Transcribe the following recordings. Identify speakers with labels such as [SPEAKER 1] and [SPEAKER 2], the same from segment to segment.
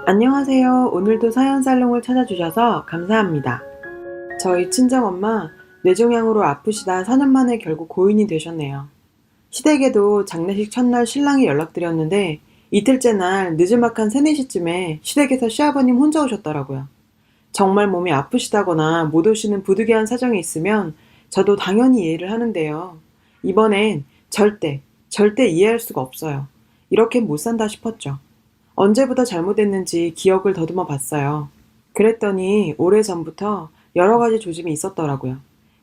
[SPEAKER 1] 안녕하세요. 오늘도 사연살롱을 찾아주셔서 감사합니다. 저희 친정엄마 뇌종양으로 아프시다 4년 만에 결국 고인이 되셨네요. 시댁에도 장례식 첫날 신랑이 연락드렸는데 이틀째 날 늦은막한 3, 4시쯤에 시댁에서 시아버님 혼자 오셨더라고요. 정말 몸이 아프시다거나 못 오시는 부득이한 사정이 있으면 저도 당연히 이해를 하는데요. 이번엔 절대 이해할 수가 없어요. 이렇게 못 산다 싶었죠. 언제부터 잘못했는지 기억을 더듬어 봤어요. 그랬더니 오래전부터 여러 가지 조짐이 있었더라고요.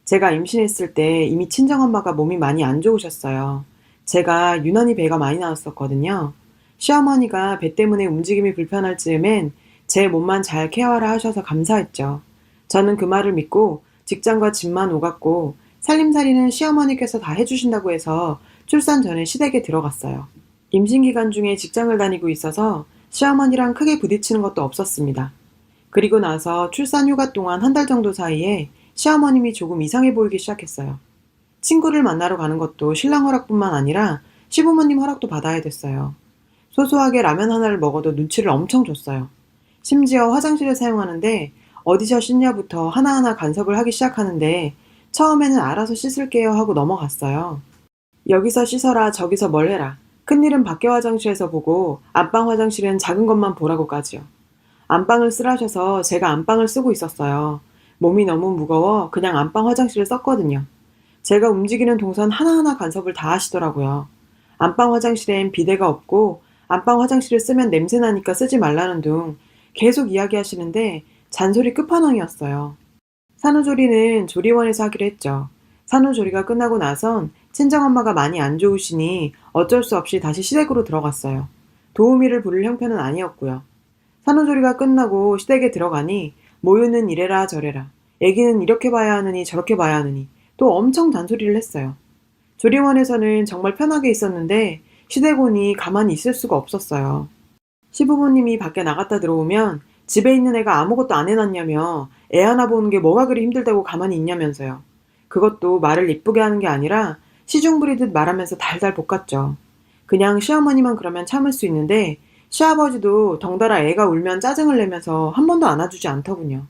[SPEAKER 1] 제가 임신했을 때 이미 친정엄마가 몸이 많이 안 좋으셨어요. 제가 유난히 배가 많이 나왔었거든요. 시어머니가 배 때문에 움직임이 불편할 즈음엔 제 몸만 잘 케어하라 하셔서 감사했죠. 저는 그 말을 믿고 직장과 집만 오갔고 살림살이는 시어머니께서 다 해주신다고 해서 출산 전에 시댁에 들어갔어요. 임신 기간 중에 직장을 다니고 있어서 시어머니랑 크게 부딪히는 것도 없었습니다. 그리고 나서 출산 휴가 동안 1달 정도 사이에 시어머님이 조금 이상해 보이기 시작했어요. 친구를 만나러 가는 것도 신랑 허락뿐만 아니라 시부모님 허락도 받아야 됐어요. 소소하게 라면 하나를 먹어도 눈치를 엄청 줬어요. 심지어 화장실을 사용하는데 어디서 씻냐부터 하나하나 간섭을 하기 시작하는데 처음에는 알아서 씻을게요 하고 넘어갔어요. 여기서 씻어라 저기서 뭘 해라. 큰일은 밖에 화장실에서 보고 안방 화장실은 작은 것만 보라고까지요. 안방을 쓰라셔서 제가 안방을 쓰고 있었어요. 몸이 너무 무거워 그냥 안방 화장실을 썼거든요. 제가 움직이는 동선 하나하나 간섭을 다 하시더라고요. 안방 화장실엔 비데가 없고 안방 화장실을 쓰면 냄새나니까 쓰지 말라는 둥 계속 이야기하시는데 잔소리 끝판왕이었어요. 산후조리는 조리원에서 하기로 했죠. 산후조리가 끝나고 나선 친정엄마가 많이 안 좋으시니 어쩔 수 없이 다시 시댁으로 들어갔어요. 도우미를 부를 형편은 아니었고요. 산후조리가 끝나고 시댁에 들어가니 모유는 이래라 저래라. 애기는 이렇게 봐야 하느니 저렇게 봐야 하느니 또 엄청 잔소리를 했어요. 조리원에서는 정말 편하게 있었는데 시댁 오니 가만히 있을 수가 없었어요. 시부모님이 밖에 나갔다 들어오면 집에 있는 애가 아무것도 안 해놨냐며 애 하나 보는 게 뭐가 그리 힘들다고 가만히 있냐면서요. 그것도 말을 이쁘게 하는 게 아니라 시중 부리듯 말하면서 달달 볶았죠. 그냥 시어머니만 그러면 참을 수 있는데 시아버지도 덩달아 애가 울면 짜증을 내면서 한 번도 안아주지 않더군요.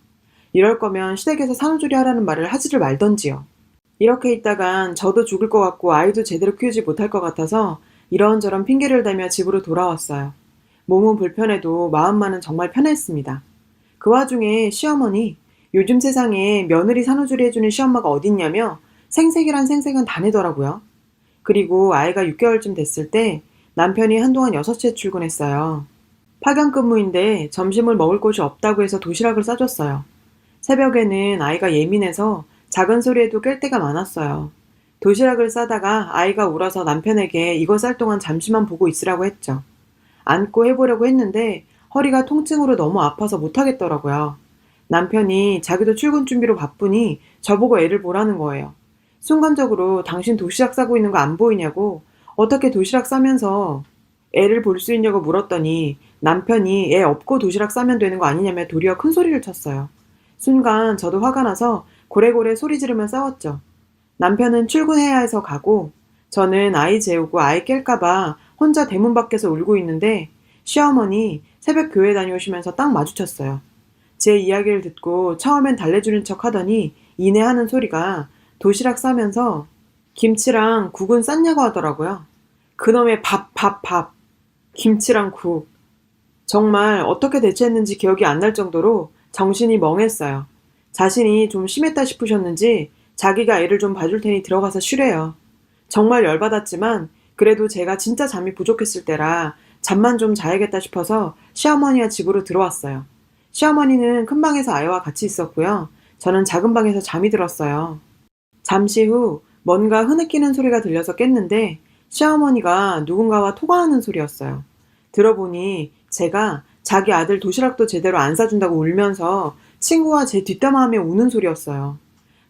[SPEAKER 1] 이럴 거면 시댁에서 산후조리 하라는 말을 하지를 말던지요. 이렇게 있다간 저도 죽을 것 같고 아이도 제대로 키우지 못할 것 같아서 이런저런 핑계를 대며 집으로 돌아왔어요. 몸은 불편해도 마음만은 정말 편했습니다. 그 와중에 시어머니, 요즘 세상에 며느리 산후조리 해주는 시엄마가 어딨냐며 생색이란 생색은 다 내더라고요. 그리고 아이가 6개월쯤 됐을 때 남편이 한동안 6시에 출근했어요. 파견 근무인데 점심을 먹을 곳이 없다고 해서 도시락을 싸줬어요. 새벽에는 아이가 예민해서 작은 소리에도 깰 때가 많았어요. 도시락을 싸다가 아이가 울어서 남편에게 이거 쌀 동안 잠시만 보고 있으라고 했죠. 안고 해보려고 했는데 허리가 통증으로 너무 아파서 못하겠더라고요. 남편이 자기도 출근 준비로 바쁘니 저보고 애를 보라는 거예요. 순간적으로 당신 도시락 싸고 있는 거 안 보이냐고 어떻게 도시락 싸면서 애를 볼 수 있냐고 물었더니 남편이 애 없고 도시락 싸면 되는 거 아니냐며 도리어 큰 소리를 쳤어요. 순간 저도 화가 나서 고래고래 소리 지르며 싸웠죠. 남편은 출근해야 해서 가고 저는 아이 재우고 아이 깰까봐 혼자 대문 밖에서 울고 있는데 시어머니 새벽 교회 다녀오시면서 딱 마주쳤어요. 제 이야기를 듣고 처음엔 달래주는 척 하더니 이내 하는 소리가 도시락 싸면서 김치랑 국은 쌌냐고 하더라고요. 그놈의 밥. 김치랑 국. 정말 어떻게 대처했는지 기억이 안 날 정도로 정신이 멍했어요. 자신이 좀 심했다 싶으셨는지 자기가 애를 좀 봐줄 테니 들어가서 쉬래요. 정말 열받았지만 그래도 제가 진짜 잠이 부족했을 때라 잠만 좀 자야겠다 싶어서 시어머니와 집으로 들어왔어요. 시어머니는 큰 방에서 아이와 같이 있었고요. 저는 작은 방에서 잠이 들었어요. 잠시 후 뭔가 흐느끼는 소리가 들려서 깼는데 시어머니가 누군가와 통화하는 소리였어요. 들어보니 제가 자기 아들 도시락도 제대로 안 싸준다고 울면서 친구와 제 뒷담화하며 우는 소리였어요.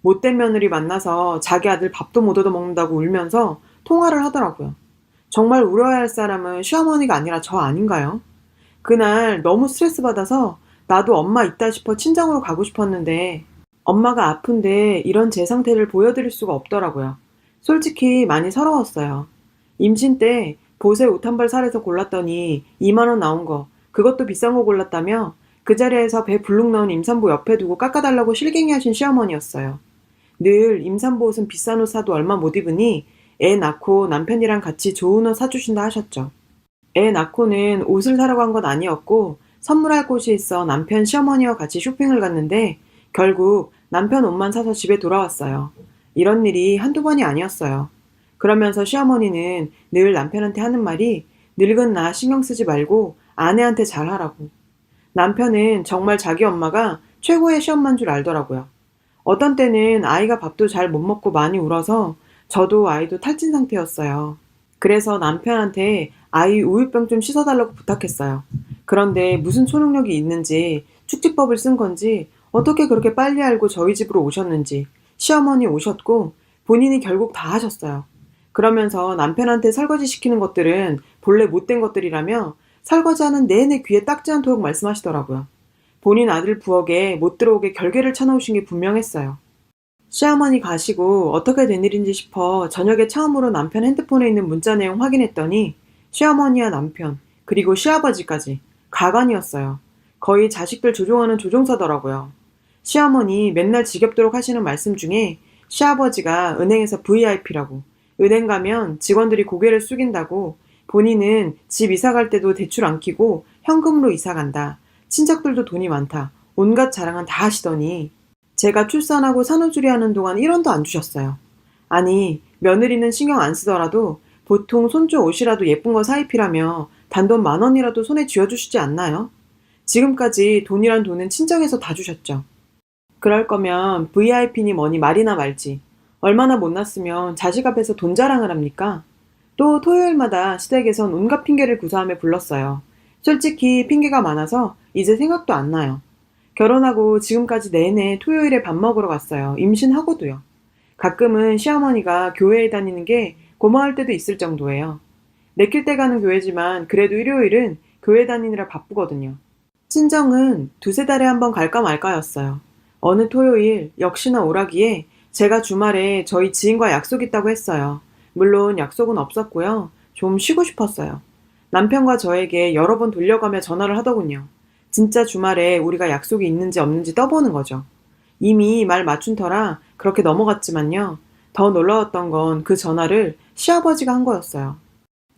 [SPEAKER 1] 못된 며느리 만나서 자기 아들 밥도 못 얻어먹는다고 울면서 통화를 하더라고요. 정말 울어야 할 사람은 시어머니가 아니라 저 아닌가요? 그날 너무 스트레스 받아서 나도 엄마 있다 싶어 친정으로 가고 싶었는데 엄마가 아픈데 이런 제 상태를 보여드릴 수가 없더라고요. 솔직히 많이 서러웠어요. 임신 때 보세 옷 한 벌 사래서 골랐더니 2만 원 나온 거 그것도 비싼 거 골랐다며 그 자리에서 배 불룩 넣은 임산부 옆에 두고 깎아달라고 실갱이 하신 시어머니였어요. 늘 임산부 옷은 비싼 옷 사도 얼마 못 입으니 애 낳고 남편이랑 같이 좋은 옷 사주신다 하셨죠. 애 낳고는 옷을 사러 간 건 아니었고 선물할 곳이 있어 남편 시어머니와 같이 쇼핑을 갔는데 결국 남편 옷만 사서 집에 돌아왔어요. 이런 일이 한두 번이 아니었어요. 그러면서 시어머니는 늘 남편한테 하는 말이 늙은 나 신경 쓰지 말고 아내한테 잘하라고. 남편은 정말 자기 엄마가 최고의 시엄마인 줄 알더라고요. 어떤 때는 아이가 밥도 잘 못 먹고 많이 울어서 저도 아이도 탈진 상태였어요. 그래서 남편한테 아이 우유병 좀 씻어달라고 부탁했어요. 그런데 무슨 초능력이 있는지 축지법을 쓴 건지 어떻게 그렇게 빨리 알고 저희 집으로 오셨는지 시어머니 오셨고 본인이 결국 다 하셨어요. 그러면서 남편한테 설거지 시키는 것들은 본래 못된 것들이라며 설거지하는 내내 귀에 딱지 않도록 말씀하시더라고요. 본인 아들 부엌에 못 들어오게 결계를 쳐놓으신 게 분명했어요. 시어머니 가시고 어떻게 된 일인지 싶어 저녁에 처음으로 남편 핸드폰에 있는 문자 내용 확인했더니 시어머니와 남편 그리고 시아버지까지 가관이었어요. 거의 자식들 조종하는 조종사더라고요. 시어머니 맨날 지겹도록 하시는 말씀 중에 시아버지가 은행에서 VIP라고 은행 가면 직원들이 고개를 숙인다고 본인은 집 이사 갈 때도 대출 안 끼고 현금으로 이사 간다. 친척들도 돈이 많다. 온갖 자랑은 다 하시더니 제가 출산하고 산후조리 하는 동안 1원도 안 주셨어요. 아니 며느리는 신경 안 쓰더라도 보통 손주 옷이라도 예쁜 거 사입히라며 단돈 10,000원이라도 손에 쥐어주시지 않나요? 지금까지 돈이란 돈은 친정에서 다 주셨죠. 그럴 거면 VIP니 뭐니 말이나 말지. 얼마나 못났으면 자식 앞에서 돈 자랑을 합니까? 또 토요일마다 시댁에선 온갖 핑계를 구사하며 불렀어요. 솔직히 핑계가 많아서 이제 생각도 안 나요. 결혼하고 지금까지 내내 토요일에 밥 먹으러 갔어요. 임신하고도요. 가끔은 시어머니가 교회에 다니는 게 고마울 때도 있을 정도예요. 내킬 때 가는 교회지만 그래도 일요일은 교회 다니느라 바쁘거든요. 친정은 두세 달에 한 번 갈까 말까였어요. 어느 토요일 역시나 오라기에 제가 주말에 저희 지인과 약속 있다고 했어요. 물론 약속은 없었고요. 좀 쉬고 싶었어요. 남편과 저에게 여러 번 돌려가며 전화를 하더군요. 진짜 주말에 우리가 약속이 있는지 없는지 떠보는 거죠. 이미 말 맞춘 터라 그렇게 넘어갔지만요. 더 놀라웠던 건 그 전화를 시아버지가 한 거였어요.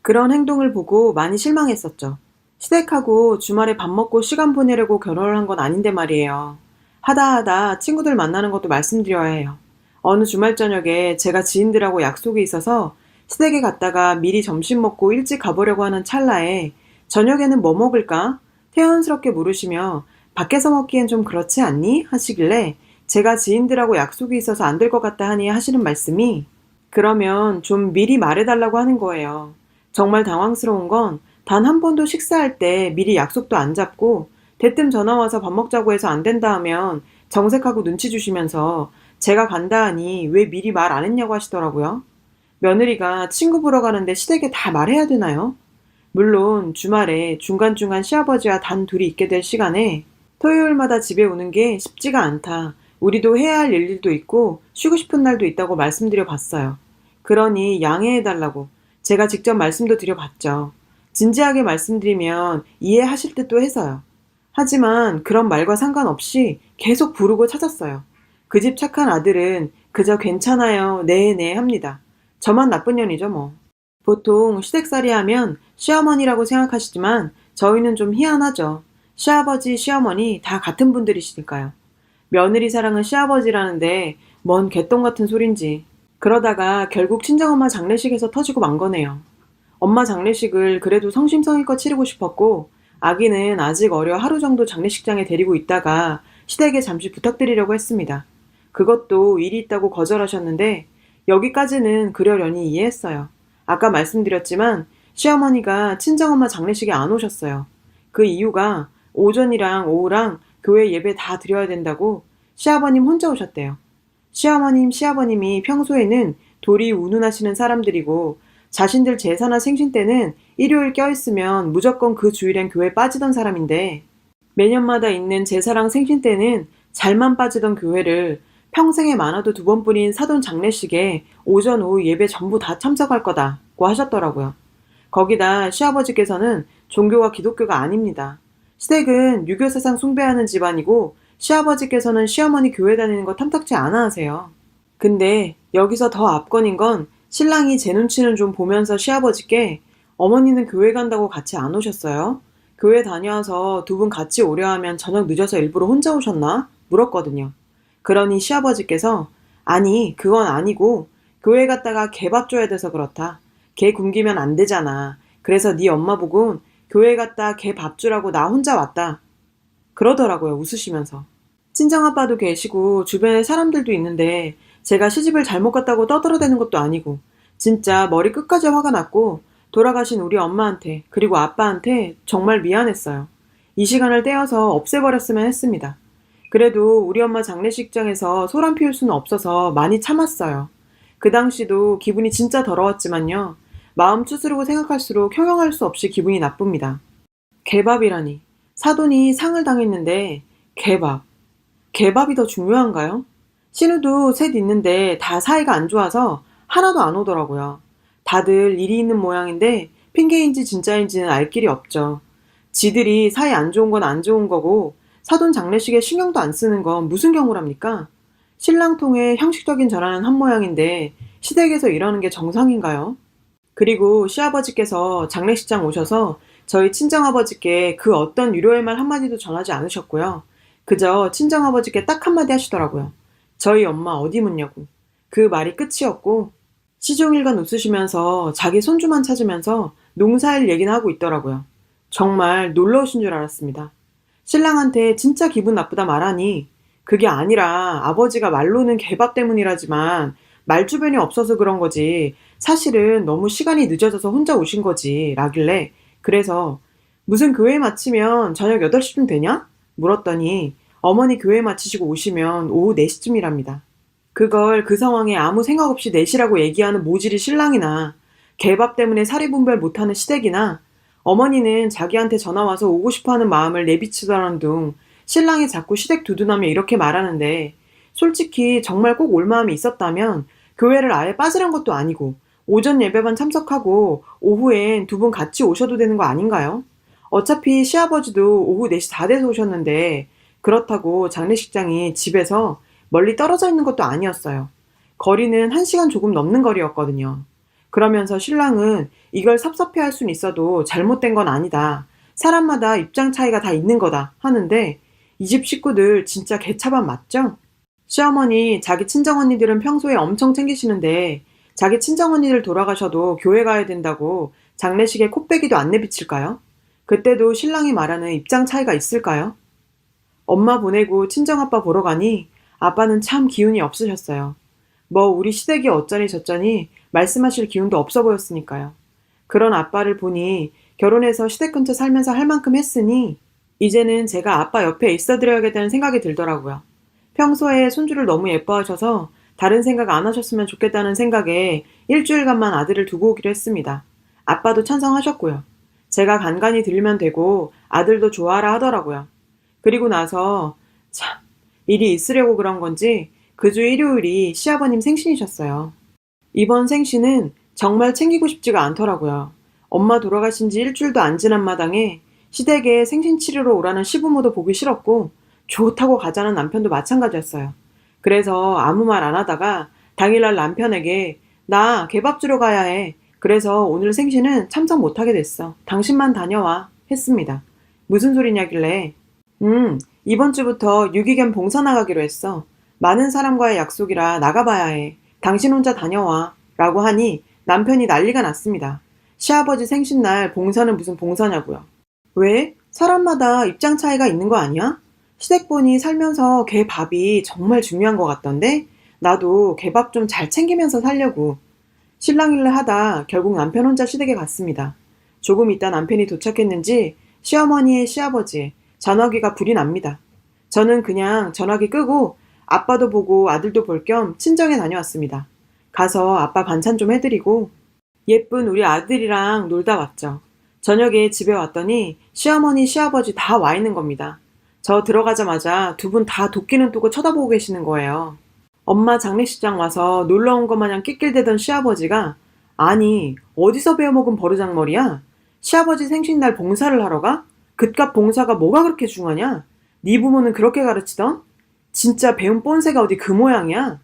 [SPEAKER 1] 그런 행동을 보고 많이 실망했었죠. 시댁하고 주말에 밥 먹고 시간 보내려고 결혼을 한 건 아닌데 말이에요. 하다 친구들 만나는 것도 말씀드려야 해요. 어느 주말 저녁에 제가 지인들하고 약속이 있어서 시댁에 갔다가 미리 점심 먹고 일찍 가보려고 하는 찰나에 저녁에는 뭐 먹을까? 태연스럽게 물으시며 밖에서 먹기엔 좀 그렇지 않니? 하시길래 제가 지인들하고 약속이 있어서 안 될 것 같다 하니 하시는 말씀이 그러면 좀 미리 말해달라고 하는 거예요. 정말 당황스러운 건 단 한 번도 식사할 때 미리 약속도 안 잡고 대뜸 전화 와서 밥 먹자고 해서 안 된다 하면 정색하고 눈치 주시면서 제가 간다 하니 왜 미리 말 안 했냐고 하시더라고요. 며느리가 친구 보러 가는데 시댁에 다 말해야 되나요? 물론 주말에 중간중간 시아버지와 단 둘이 있게 될 시간에 토요일마다 집에 오는 게 쉽지가 않다. 우리도 해야 할 일도 있고 쉬고 싶은 날도 있다고 말씀드려 봤어요. 그러니 양해해달라고 제가 직접 말씀도 드려봤죠. 진지하게 말씀드리면 이해하실 듯도 해서요. 하지만 그런 말과 상관없이 계속 부르고 찾았어요. 그 집 착한 아들은 그저 괜찮아요, 네 합니다. 저만 나쁜 년이죠 뭐. 보통 시댁살이 하면 시어머니라고 생각하시지만 저희는 좀 희한하죠. 시아버지, 시어머니 다 같은 분들이시니까요. 며느리 사랑은 시아버지라는데 뭔 개똥 같은 소린지. 그러다가 결국 친정엄마 장례식에서 터지고 만 거네요. 엄마 장례식을 그래도 성심성의껏 치르고 싶었고 아기는 아직 어려 하루 정도 장례식장에 데리고 있다가 시댁에 잠시 부탁드리려고 했습니다. 그것도 일이 있다고 거절하셨는데 여기까지는 그러려니 이해했어요. 아까 말씀드렸지만 시어머니가 친정엄마 장례식에 안 오셨어요. 그 이유가 오전이랑 오후랑 교회 예배 다 드려야 된다고 시아버님 혼자 오셨대요. 시어머님, 시아버님이 평소에는 도리 운운하시는 사람들이고 자신들 제사나 생신 때는 일요일 껴있으면 무조건 그 주일엔 교회 빠지던 사람인데 매년마다 있는 제사랑 생신 때는 잘만 빠지던 교회를 평생에 많아도 2번뿐인 사돈 장례식에 오전 오후 예배 전부 다 참석할 거다고 하셨더라고요. 거기다 시아버지께서는 종교가 기독교가 아닙니다. 시댁은 유교 사상 숭배하는 집안이고 시아버지께서는 시어머니 교회 다니는 거 탐탁지 않아 하세요. 근데 여기서 더 압권인 건 신랑이 제 눈치는 좀 보면서 시아버지께 어머니는 교회 간다고 같이 안 오셨어요? 교회 다녀와서 두 분 같이 오려 하면 저녁 늦어서 일부러 혼자 오셨나? 물었거든요. 그러니 시아버지께서 아니 그건 아니고 교회 갔다가 개밥 줘야 돼서 그렇다. 개 굶기면 안 되잖아. 그래서 네 엄마 보곤 교회 갔다 개 밥 주라고 나 혼자 왔다. 그러더라고요. 웃으시면서. 친정아빠도 계시고 주변에 사람들도 있는데 제가 시집을 잘못 갔다고 떠들어대는 것도 아니고 진짜 머리 끝까지 화가 났고 돌아가신 우리 엄마한테 그리고 아빠한테 정말 미안했어요. 이 시간을 떼어서 없애버렸으면 했습니다. 그래도 우리 엄마 장례식장에서 소란 피울 수는 없어서 많이 참았어요. 그 당시도 기분이 진짜 더러웠지만요. 마음 추스르고 생각할수록 형용할 수 없이 기분이 나쁩니다. 개밥이라니. 사돈이 상을 당했는데 개밥. 개밥이 더 중요한가요? 신우도 셋 있는데 다 사이가 안 좋아서 하나도 안 오더라고요. 다들 일이 있는 모양인데 핑계인지 진짜인지는 알 길이 없죠. 지들이 사이 안 좋은 건 안 좋은 거고 사돈 장례식에 신경도 안 쓰는 건 무슨 경우랍니까? 신랑 통해 형식적인 전화는 한 모양인데 시댁에서 이러는 게 정상인가요? 그리고 시아버지께서 장례식장 오셔서 저희 친정아버지께 그 어떤 위로의 말 한마디도 전하지 않으셨고요. 그저 친정아버지께 딱 한마디 하시더라고요. 저희 엄마 어디 묻냐고. 그 말이 끝이었고 시종일관 웃으시면서 자기 손주만 찾으면서 농사일 얘기나 하고 있더라고요. 정말 놀러 오신 줄 알았습니다. 신랑한테 진짜 기분 나쁘다 말하니 그게 아니라 아버지가 말로는 개밥 때문이라지만 말주변이 없어서 그런 거지 사실은 너무 시간이 늦어져서 혼자 오신 거지 라길래 그래서 무슨 교회 마치면 저녁 8시쯤 되냐? 물었더니 어머니 교회 마치시고 오시면 오후 4시쯤이랍니다. 그걸 그 상황에 아무 생각 없이 내시라고 얘기하는 모질이 신랑이나 개밥 때문에 사리분별 못하는 시댁이나 어머니는 자기한테 전화와서 오고 싶어하는 마음을 내비치더라는 둥 신랑이 자꾸 시댁 두둔하며 이렇게 말하는데 솔직히 정말 꼭 올 마음이 있었다면 교회를 아예 빠지란 것도 아니고 오전 예배만 참석하고 오후엔 두 분 같이 오셔도 되는 거 아닌가요? 어차피 시아버지도 오후 4시 다 돼서 오셨는데 그렇다고 장례식장이 집에서 멀리 떨어져 있는 것도 아니었어요. 거리는 1시간 조금 넘는 거리였거든요. 그러면서 신랑은 이걸 섭섭해할 순 있어도 잘못된 건 아니다. 사람마다 입장 차이가 다 있는 거다 하는데 이 집 식구들 진짜 개차반 맞죠? 시어머니 자기 친정언니들은 평소에 엄청 챙기시는데 자기 친정언니들 돌아가셔도 교회 가야 된다고 장례식에 콧배기도 안 내비칠까요? 그때도 신랑이 말하는 입장 차이가 있을까요? 엄마 보내고 친정아빠 보러 가니 아빠는 참 기운이 없으셨어요. 뭐 우리 시댁이 어쩌니 저쩌니 말씀하실 기운도 없어 보였으니까요. 그런 아빠를 보니 결혼해서 시댁 근처 살면서 할 만큼 했으니 이제는 제가 아빠 옆에 있어드려야겠다는 생각이 들더라고요. 평소에 손주를 너무 예뻐하셔서 다른 생각 안 하셨으면 좋겠다는 생각에 일주일간만 아들을 두고 오기로 했습니다. 아빠도 찬성하셨고요. 제가 간간히 들리면 되고 아들도 좋아하라 하더라고요. 그리고 나서 참 일이 있으려고 그런 건지 그 주 일요일이 시아버님 생신이셨어요. 이번 생신은 정말 챙기고 싶지가 않더라고요. 엄마 돌아가신 지 일주일도 안 지난 마당에 시댁에 생신 치르러 오라는 시부모도 보기 싫었고 좋다고 가자는 남편도 마찬가지였어요. 그래서 아무 말 안 하다가 당일날 남편에게 나 개밥 주러 가야 해. 그래서 오늘 생신은 참석 못하게 됐어. 당신만 다녀와. 했습니다. 무슨 소리냐길래 이번 주부터 유기견 봉사 나가기로 했어. 많은 사람과의 약속이라 나가봐야 해. 당신 혼자 다녀와. 라고 하니 남편이 난리가 났습니다. 시아버지 생신날 봉사는 무슨 봉사냐고요. 왜? 사람마다 입장 차이가 있는 거 아니야? 시댁분이 살면서 개 밥이 정말 중요한 것 같던데 나도 개밥 좀 잘 챙기면서 살려고. 실랑일를 하다 결국 남편 혼자 시댁에 갔습니다. 조금 있다 남편이 도착했는지 시어머니의 시아버지 전화기가 불이 납니다. 저는 그냥 전화기 끄고 아빠도 보고 아들도 볼 겸 친정에 다녀왔습니다. 가서 아빠 반찬 좀 해드리고 예쁜 우리 아들이랑 놀다 왔죠. 저녁에 집에 왔더니 시어머니 시아버지 다 와 있는 겁니다. 저 들어가자마자 두 분 다 도끼는 뜨고 쳐다보고 계시는 거예요. 엄마 장례식장 와서 놀러 온 것 마냥 낄낄대던 시아버지가 아니 어디서 배워먹은 버르장머리야? 시아버지 생신날 봉사를 하러 가? 그깟 봉사가 뭐가 그렇게 중하냐? 네 부모는 그렇게 가르치던? 진짜 배운 꼰세가 어디 그 모양이야?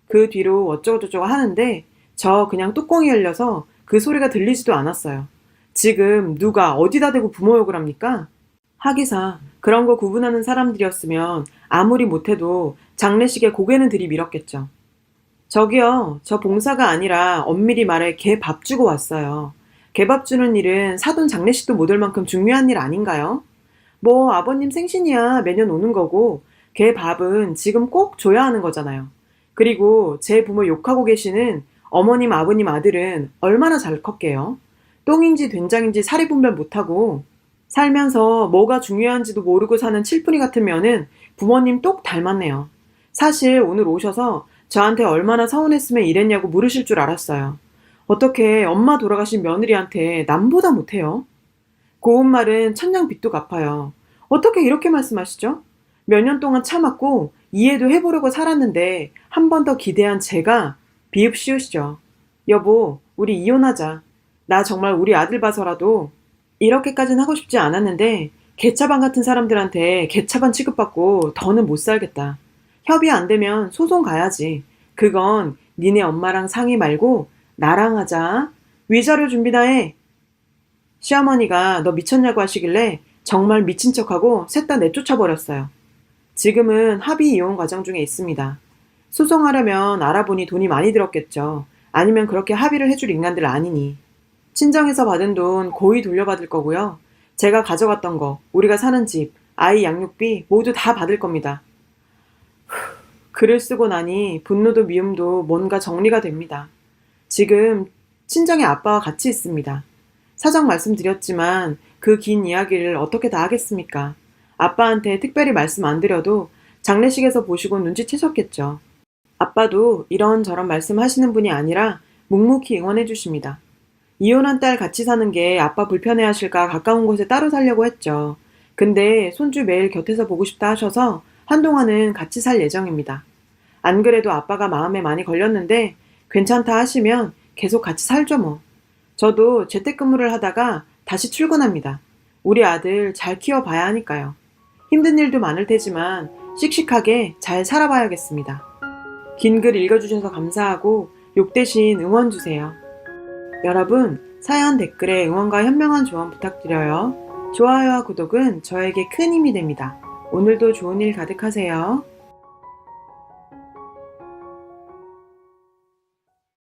[SPEAKER 1] 그 뒤로 어쩌고저쩌고 하는데 저 그냥 뚜껑이 열려서 그 소리가 들리지도 않았어요. 지금 누가 어디다 대고 부모 욕을 합니까? 하기사 그런 거 구분하는 사람들이었으면 아무리 못해도 장례식에 고개는 들이밀었겠죠. 저기요, 저 봉사가 아니라 엄밀히 말해 개 밥 주고 왔어요. 개 밥 주는 일은 사돈 장례식도 못 올 만큼 중요한 일 아닌가요? 뭐 아버님 생신이야 매년 오는 거고 개 밥은 지금 꼭 줘야 하는 거잖아요. 그리고 제 부모 욕하고 계시는 어머님, 아버님 아들은 얼마나 잘 컸게요. 똥인지 된장인지 사리 분별 못하고 살면서 뭐가 중요한지도 모르고 사는 칠푼이 같은 면은 부모님 똑 닮았네요. 사실 오늘 오셔서 저한테 얼마나 서운했으면 이랬냐고 물으실 줄 알았어요. 어떻게 엄마 돌아가신 며느리한테 남보다 못해요? 고운 말은 천냥 빚도 갚아요. 어떻게 이렇게 말씀하시죠? 몇 년 동안 참았고 이해도 해보려고 살았는데 한 번 더 기대한 제가 비읍씌우시죠. 여보, 우리 이혼하자. 나 정말 우리 아들 봐서라도 이렇게까진 하고 싶지 않았는데 개차반 같은 사람들한테 개차반 취급받고 더는 못 살겠다. 협의 안 되면 소송 가야지. 그건 니네 엄마랑 상의 말고 나랑 하자. 위자료 준비 다 해. 시어머니가 너 미쳤냐고 하시길래 정말 미친 척하고 셋 다 내쫓아버렸어요. 지금은 합의 이혼 과정 중에 있습니다. 소송하려면 알아보니 돈이 많이 들었겠죠. 아니면 그렇게 합의를 해줄 인간들 아니니. 친정에서 받은 돈 고이 돌려받을 거고요. 제가 가져갔던 거, 우리가 사는 집, 아이 양육비 모두 다 받을 겁니다. 글을 쓰고 나니 분노도 미움도 뭔가 정리가 됩니다. 지금 친정의 아빠와 같이 있습니다. 사정 말씀드렸지만 그 긴 이야기를 어떻게 다 하겠습니까? 아빠한테 특별히 말씀 안 드려도 장례식에서 보시고 눈치채셨겠죠. 아빠도 이런저런 말씀하시는 분이 아니라 묵묵히 응원해 주십니다. 이혼한 딸 같이 사는 게 아빠 불편해하실까 가까운 곳에 따로 살려고 했죠. 근데 손주 매일 곁에서 보고 싶다 하셔서 한동안은 같이 살 예정입니다. 안 그래도 아빠가 마음에 많이 걸렸는데 괜찮다 하시면 계속 같이 살죠 뭐. 저도 재택근무를 하다가 다시 출근합니다. 우리 아들 잘 키워봐야 하니까요. 힘든 일도 많을 테지만 씩씩하게 잘 살아봐야겠습니다. 긴 글 읽어주셔서 감사하고 욕 대신 응원 주세요. 여러분, 사연 댓글에 응원과 현명한 조언 부탁드려요. 좋아요와 구독은 저에게 큰 힘이 됩니다. 오늘도 좋은 일 가득하세요.